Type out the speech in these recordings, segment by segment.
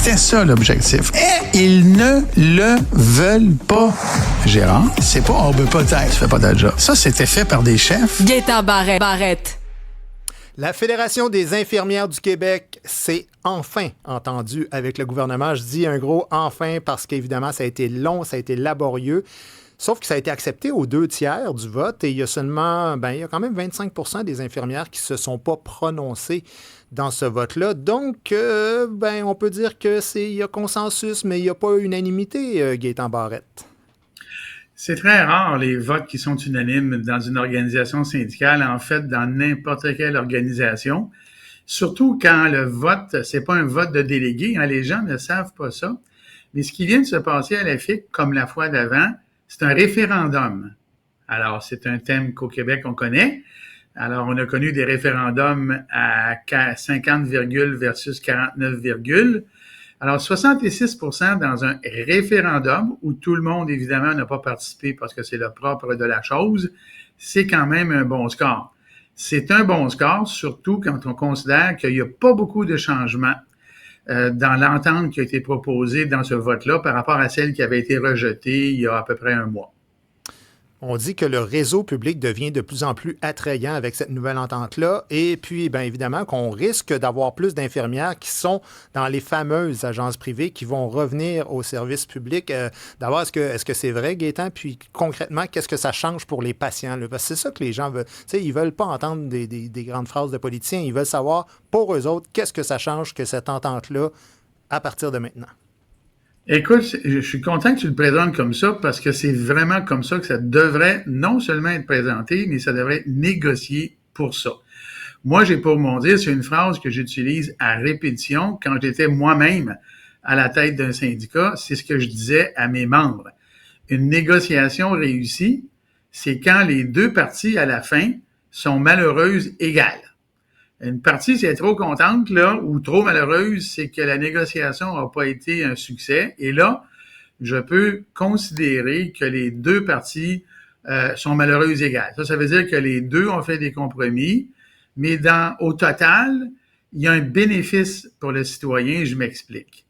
C'était ça l'objectif. Et ils ne le veulent pas. Gérard, c'est pas, peut-être, tu fais pas ta job. Ça, c'était fait par des chefs. Gaétan Barrette. La Fédération des infirmières du Québec s'est enfin entendue avec le gouvernement. Je dis un gros « enfin » parce qu'évidemment, ça a été long, ça a été laborieux. Sauf que ça a été accepté aux 2/3 du vote et il y a seulement, il y a quand même 25% des infirmières qui ne se sont pas prononcées dans ce vote-là. Donc, on peut dire qu'il y a consensus, mais il n'y a pas unanimité, Gaétan Barrette. C'est très rare, les votes qui sont unanimes dans une organisation syndicale, en fait, dans n'importe quelle organisation. Surtout quand le vote, c'est pas un vote de délégués, hein, les gens ne savent pas ça. Mais ce qui vient de se passer à la FIC, comme la fois d'avant, c'est un référendum. Alors, c'est un thème qu'au Québec, on connaît. Alors, on a connu des référendums à 50, versus 49, Alors, 66% dans un référendum où tout le monde, évidemment, n'a pas participé parce que c'est le propre de la chose, c'est quand même un bon score. C'est un bon score, surtout quand on considère qu'il n'y a pas beaucoup de changements dans l'entente qui a été proposée dans ce vote-là par rapport à celle qui avait été rejetée il y a à peu près un mois. On dit que le réseau public devient de plus en plus attrayant avec cette nouvelle entente-là. Et puis, bien évidemment, qu'on risque d'avoir plus d'infirmières qui sont dans les fameuses agences privées qui vont revenir au service public. D'abord, est-ce que c'est vrai, Gaétan? Puis concrètement, qu'est-ce que ça change pour les patients? Là? Parce que c'est ça que les gens veulent. Tu sais, ils veulent pas entendre des grandes phrases de politiciens. Ils veulent savoir, pour eux autres, qu'est-ce que ça change que cette entente-là à partir de maintenant? Écoute, je suis content que tu le présentes comme ça parce que c'est vraiment comme ça que ça devrait non seulement être présenté, mais ça devrait être négocié pour ça. Moi, j'ai pour mon dire, c'est une phrase que j'utilise à répétition quand j'étais moi-même à la tête d'un syndicat. C'est ce que je disais à mes membres. Une négociation réussie, c'est quand les deux parties à la fin sont malheureuses égales. Une partie, si elle est trop contente, là, ou trop malheureuse, c'est que la négociation n'a pas été un succès. Et là, je peux considérer que les deux parties sont malheureuses égales. Ça veut dire que les deux ont fait des compromis, mais au total, il y a un bénéfice pour le citoyen, je m'explique.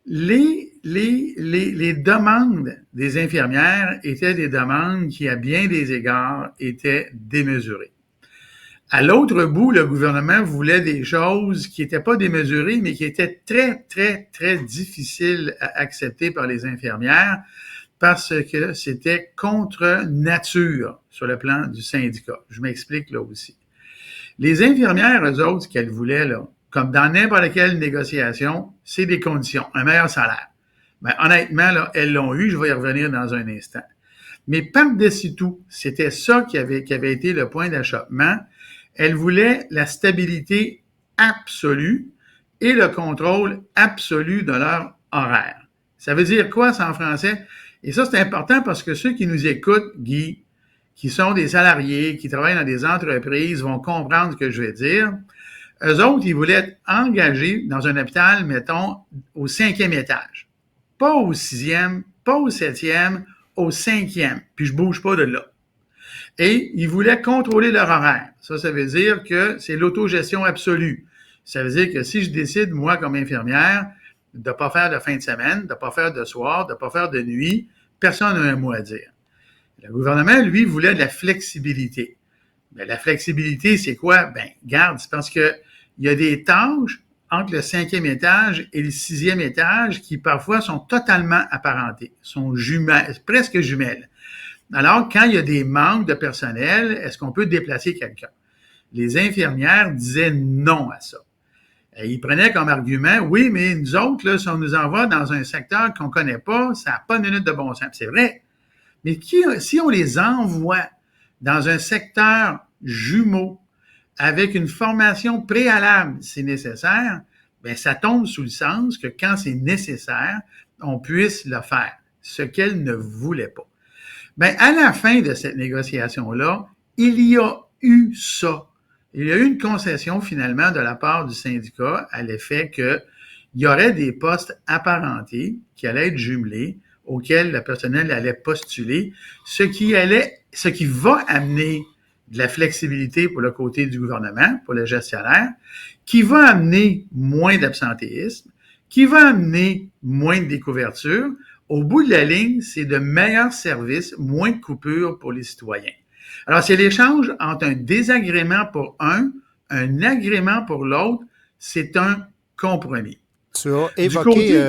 Les demandes des infirmières étaient des demandes qui, à bien des égards, étaient démesurées. À l'autre bout, le gouvernement voulait des choses qui n'étaient pas démesurées, mais qui étaient très, très, très difficiles à accepter par les infirmières parce que c'était contre nature sur le plan du syndicat. Je m'explique là aussi. Les infirmières, eux autres, ce qu'elles voulaient, là, comme dans n'importe quelle négociation, c'est des conditions, un meilleur salaire. Ben, honnêtement, là, elles l'ont eu, je vais y revenir dans un instant. Mais par-dessus tout, c'était ça qui avait été le point d'achoppement. Elles voulaient la stabilité absolue et le contrôle absolu de leur horaire. Ça veut dire quoi, ça, en français? Et ça, c'est important parce que ceux qui nous écoutent, Guy, qui sont des salariés, qui travaillent dans des entreprises, vont comprendre ce que je vais dire. Eux autres, ils voulaient être engagés dans un hôpital, mettons, au 5e étage. Pas au 6e, pas au 7e, au 5e. Puis je bouge pas de là. Et ils voulaient contrôler leur horaire. Ça veut dire que c'est l'autogestion absolue. Ça veut dire que si je décide, moi, comme infirmière, de ne pas faire de fin de semaine, de ne pas faire de soir, de ne pas faire de nuit, personne n'a un mot à dire. Le gouvernement, lui, voulait de la flexibilité. Mais la flexibilité, c'est quoi? Ben, garde, c'est parce que il y a des tâches entre le 5e étage et le 6e étage qui, parfois, sont totalement apparentées, sont presque jumelles. Alors, quand il y a des manques de personnel, est-ce qu'on peut déplacer quelqu'un? Les infirmières disaient non à ça. Et ils prenaient comme argument, oui, mais nous autres, là, si on nous envoie dans un secteur qu'on ne connaît pas, ça n'a pas de minute de bon sens. C'est vrai. Mais si on les envoie dans un secteur jumeau avec une formation préalable, si nécessaire, bien, ça tombe sous le sens que quand c'est nécessaire, on puisse le faire, ce qu'elles ne voulaient pas. Ben, à la fin de cette négociation-là, il y a eu ça. Il y a eu une concession, finalement, de la part du syndicat à l'effet qu'il y aurait des postes apparentés qui allaient être jumelés, auxquels le personnel allait postuler, ce qui va amener de la flexibilité pour le côté du gouvernement, pour le gestionnaire, qui va amener moins d'absentéisme, qui va amener moins de découverture. Au bout de la ligne, c'est de meilleurs services, moins de coupures pour les citoyens. Alors, c'est l'échange entre un désagrément pour un agrément pour l'autre, c'est un compromis. Tu as évoqué,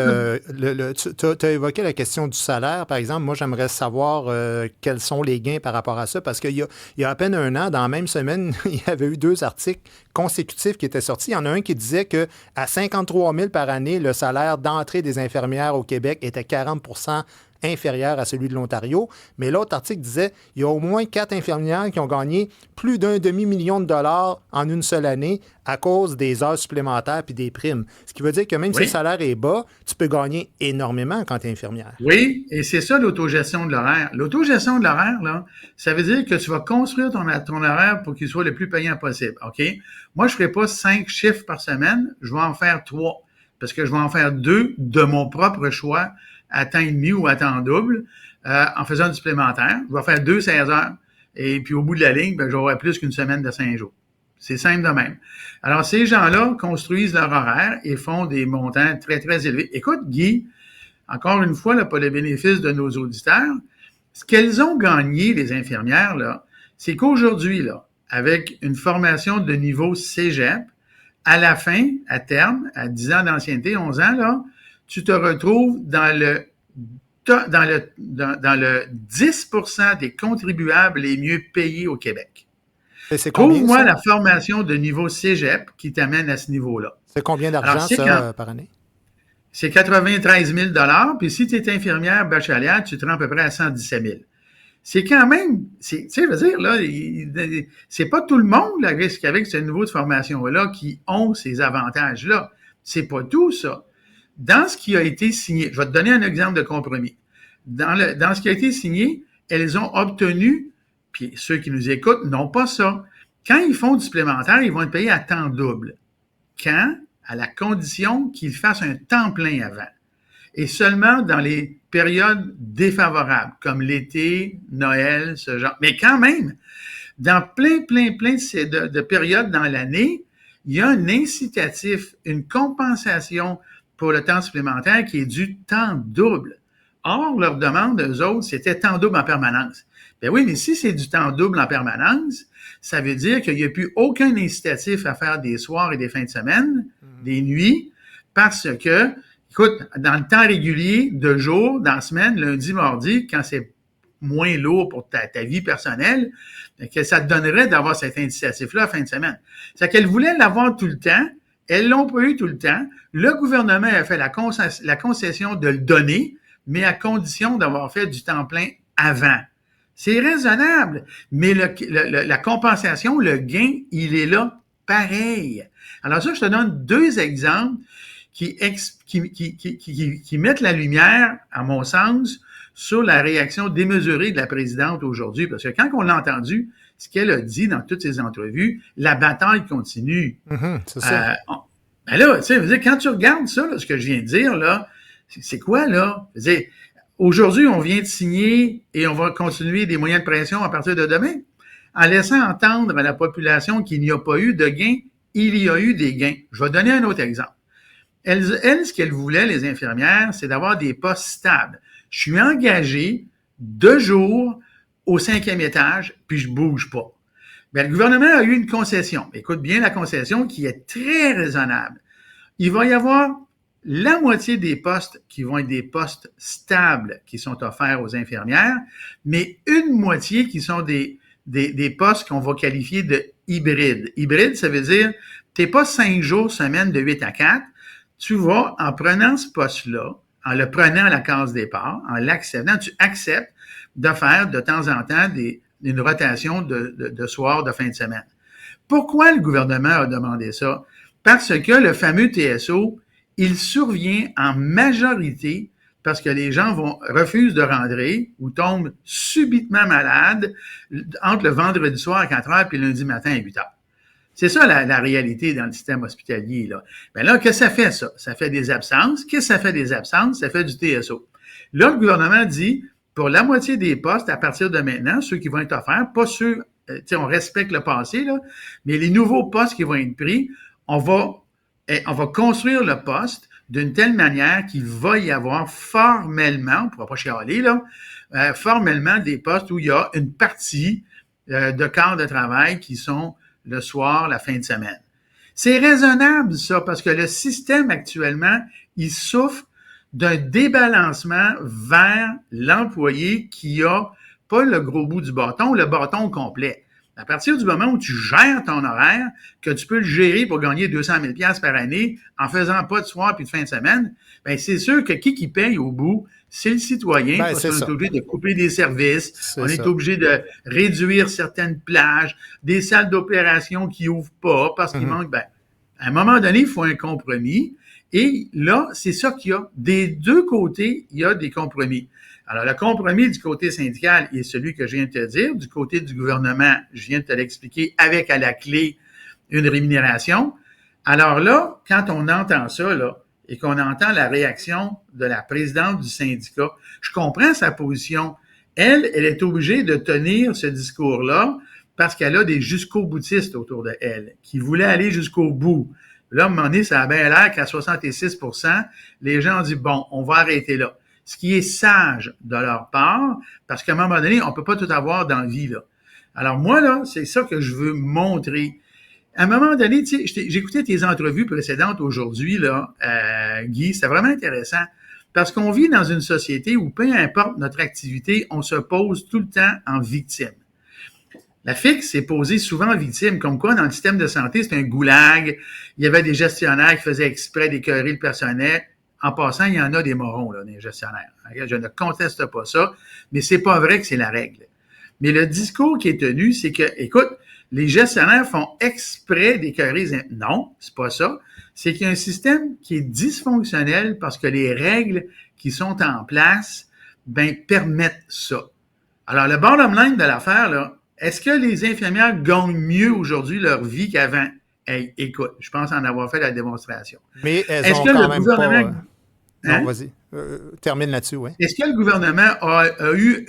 tu as évoqué la question du salaire, par exemple. Moi, j'aimerais savoir quels sont les gains par rapport à ça, parce qu'il y a à peine un an, dans la même semaine, il y avait eu 2 articles consécutifs qui étaient sortis. Il y en a un qui disait qu'à 53 000 par année, le salaire d'entrée des infirmières au Québec était 40 inférieur à celui de l'Ontario. Mais l'autre article disait qu'il y a au moins 4 infirmières qui ont gagné plus d'1 demi-million de dollars en une seule année à cause des heures supplémentaires puis des primes. Ce qui veut dire que même si le salaire est bas, tu peux gagner énormément quand tu es infirmière. Oui, et c'est ça l'autogestion de l'horaire. L'autogestion de l'horaire, là, ça veut dire que tu vas construire ton horaire pour qu'il soit le plus payant possible. OK? Moi, je ne ferai pas 5 chiffres par semaine, je vais en faire 3. Parce que je vais en faire 2 de mon propre choix à temps et demi ou à temps double, en faisant du supplémentaire. Je vais faire 2 16 heures. Et puis, au bout de la ligne, ben, j'aurai plus qu'une semaine de 5 jours. C'est simple de même. Alors, ces gens-là construisent leur horaire et font des montants très, très élevés. Écoute, Guy, encore une fois, là, pour le bénéfice de nos auditeurs, ce qu'elles ont gagné, les infirmières, là, c'est qu'aujourd'hui, là, avec une formation de niveau cégep, à la fin, à terme, à 10 ans d'ancienneté, 11 ans, là, tu te retrouves dans le 10% des contribuables les mieux payés au Québec. Trouve-moi la formation de niveau cégep qui t'amène à ce niveau-là. C'est combien d'argent, ça, par année? C'est 93 000 $. Puis si tu es infirmière bachelière, tu te rends à peu près à 117 000. C'est quand même, tu sais, je veux dire, là, c'est pas tout le monde, là, avec ce niveau de formation-là, qui ont ces avantages-là. C'est pas tout, ça. Dans ce qui a été signé, je vais te donner un exemple de compromis. Dans ce qui a été signé, elles ont obtenu, puis ceux qui nous écoutent n'ont pas ça. Quand ils font du supplémentaire, ils vont être payés à temps double. Quand? À la condition qu'ils fassent un temps plein avant. Et seulement dans les périodes défavorables, comme l'été, Noël, ce genre. Mais quand même, dans plein de périodes dans l'année, il y a un incitatif, une compensation pour le temps supplémentaire qui est du temps double. Or, leur demande, eux autres, c'était temps double en permanence. Ben oui, mais si c'est du temps double en permanence, ça veut dire qu'il n'y a plus aucun incitatif à faire des soirs et des fins de semaine, des nuits, parce que, écoute, dans le temps régulier, de jour, dans la semaine, lundi, mardi, quand c'est moins lourd pour ta vie personnelle, que ça te donnerait d'avoir cet incitatif-là à fin de semaine. C'est qu'elle voulait l'avoir tout le temps. Elles l'ont pas eu tout le temps. Le gouvernement a fait la concession de le donner, mais à condition d'avoir fait du temps plein avant. C'est raisonnable, mais la compensation, le gain, il est là pareil. Alors ça, je te donne 2 exemples qui mettent la lumière, à mon sens, sur la réaction démesurée de la présidente aujourd'hui. Parce que quand on l'a entendu, ce qu'elle a dit dans toutes ses entrevues, la bataille continue. C'est ça. Ben là, tu sais, quand tu regardes ça, là, ce que je viens de dire, là, c'est quoi, là? Je veux dire, aujourd'hui, on vient de signer et on va continuer des moyens de pression à partir de demain. En laissant entendre à la population qu'il n'y a pas eu de gains, il y a eu des gains. Je vais donner un autre exemple. Elles, ce qu'elles voulaient, les infirmières, c'est d'avoir des postes stables. Je suis engagé 2 jours au 5e étage, puis je bouge pas. Bien, le gouvernement a eu une concession. Écoute bien la concession qui est très raisonnable. Il va y avoir la moitié des postes qui vont être des postes stables qui sont offerts aux infirmières, mais une moitié qui sont des postes qu'on va qualifier de hybrides. Hybride, ça veut dire, t'es pas 5 jours semaine de 8 à 4. Tu vas, en prenant ce poste-là, en le prenant à la case départ, en l'acceptant, tu acceptes de faire de temps en temps une rotation de soir, de fin de semaine. Pourquoi le gouvernement a demandé ça? Parce que le fameux TSO, il survient en majorité parce que les gens refusent de rentrer ou tombent subitement malades entre le vendredi soir à 4 heures puis le lundi matin à 8 heures. C'est ça la réalité dans le système hospitalier, là. Ben là, qu'est-ce que ça fait, ça? Ça fait des absences. Qu'est-ce que ça fait des absences? Ça fait du TSO. Là, le gouvernement dit, pour la moitié des postes, à partir de maintenant, ceux qui vont être offerts, pas ceux, on respecte le passé, là, mais les nouveaux postes qui vont être pris, on va construire le poste d'une telle manière qu'il va y avoir formellement, on ne pourra pas chialer, là, formellement des postes où il y a une partie de quarts de travail qui sont le soir, la fin de semaine. C'est raisonnable, ça, parce que le système actuellement, il souffre d'un débalancement vers l'employé qui a pas le gros bout du bâton, le bâton complet. À partir du moment où tu gères ton horaire, que tu peux le gérer pour gagner 200 000 $ par année en faisant pas de soir puis de fin de semaine, ben c'est sûr que qui paye au bout, c'est le citoyen, parce qu'on est obligé de couper des services, on est obligé de réduire certaines plages, des salles d'opération qui ouvrent pas parce qu'il manque, ben, à un moment donné, il faut un compromis. Et là, c'est ça qu'il y a. Des deux côtés, il y a des compromis. Alors, le compromis du côté syndical est celui que je viens de te dire. Du côté du gouvernement, je viens de te l'expliquer, avec à la clé une rémunération. Alors là, quand on entend ça, là, et qu'on entend la réaction de la présidente du syndicat, je comprends sa position. Elle est obligée de tenir ce discours-là parce qu'elle a des jusqu'au-boutistes autour de elle, qui voulaient aller jusqu'au bout. Là, à un moment donné, ça a bien l'air qu'à 66 %, les gens ont dit, bon, on va arrêter là. Ce qui est sage de leur part, parce qu'à un moment donné, on peut pas tout avoir dans la vie, là. Alors moi, là, c'est ça que je veux montrer. À un moment donné, tu sais, j'écoutais tes entrevues précédentes aujourd'hui, là, Guy, c'est vraiment intéressant, parce qu'on vit dans une société où, peu importe notre activité, on se pose tout le temps en victime. La FIC s'est posée souvent en victime, comme quoi dans le système de santé, c'est un goulag, il y avait des gestionnaires qui faisaient exprès d'écœurer le personnel. En passant, il y en a des morons, là, des gestionnaires. Je ne conteste pas ça, mais c'est pas vrai que c'est la règle. Mais le discours qui est tenu, c'est que, écoute, les gestionnaires font exprès d'écœurer. Non, c'est pas ça. C'est qu'il y a un système qui est dysfonctionnel parce que les règles qui sont en place, ben, permettent ça. Alors, le bottom line de l'affaire, là, est-ce que les infirmières gagnent mieux aujourd'hui leur vie qu'avant? Hey, écoute, je pense en avoir fait la démonstration. Mais elles ont quand même pas... Non, vas-y. Termine là-dessus, oui. Est-ce que le gouvernement a eu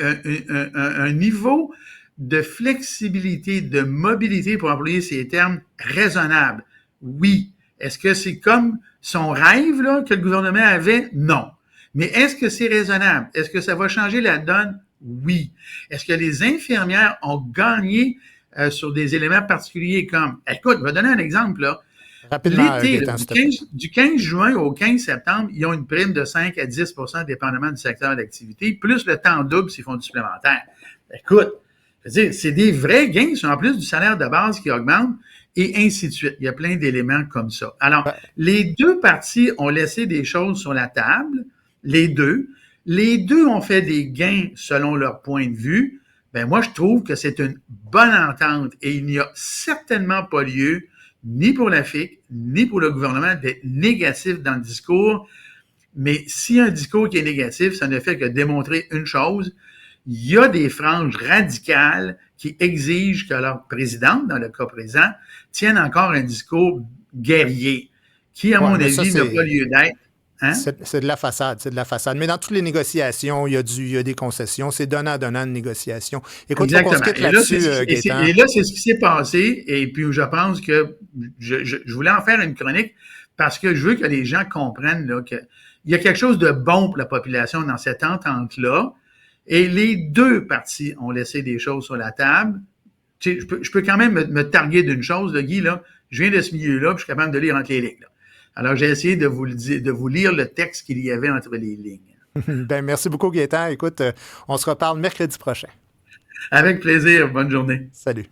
un niveau de flexibilité, de mobilité, pour employer ces termes, raisonnable? Oui. Est-ce que c'est comme son rêve là, que le gouvernement avait? Non. Mais est-ce que c'est raisonnable? Est-ce que ça va changer la donne? Oui. Est-ce que les infirmières ont gagné sur des éléments particuliers comme... Écoute, je vais donner un exemple, là. Rapidement, l'été, du 15 juin au 15 septembre, ils ont une prime de 5 à 10 % dépendamment du secteur d'activité, plus le temps double s'ils font du supplémentaire. Écoute, je veux dire, c'est des vrais gains, c'est en plus du salaire de base qui augmente, et ainsi de suite. Il y a plein d'éléments comme ça. Alors, les deux parties ont laissé des choses sur la table, les deux. Les deux ont fait des gains selon leur point de vue. Ben moi, je trouve que c'est une bonne entente et il n'y a certainement pas lieu ni pour la FIC, ni pour le gouvernement d'être négatif dans le discours. Mais s'il y a un discours qui est négatif, ça ne fait que démontrer une chose. Il y a des franges radicales qui exigent que leur présidente, dans le cas présent, tienne encore un discours guerrier, qui, à mon avis, n'a pas lieu d'être. Hein? C'est de la façade, c'est de la façade. Mais dans toutes les négociations, il y a des concessions. C'est donnant-donnant de négociations. Écoute, il faut qu'on se quitte là-dessus, Gaétan. Et là, c'est ce qui s'est passé. Et puis, je pense que je voulais en faire une chronique parce que je veux que les gens comprennent là, qu'il y a quelque chose de bon pour la population dans cette entente-là. Et les deux parties ont laissé des choses sur la table. Tu sais, je peux quand même me targuer d'une chose, là, Guy, là. Je viens de ce milieu-là, puis je suis capable de lire entre les lignes, là. Alors, j'ai essayé de vous lire le texte qu'il y avait entre les lignes. Ben, merci beaucoup, Gaétan. Écoute, on se reparle mercredi prochain. Avec plaisir. Bonne journée. Salut.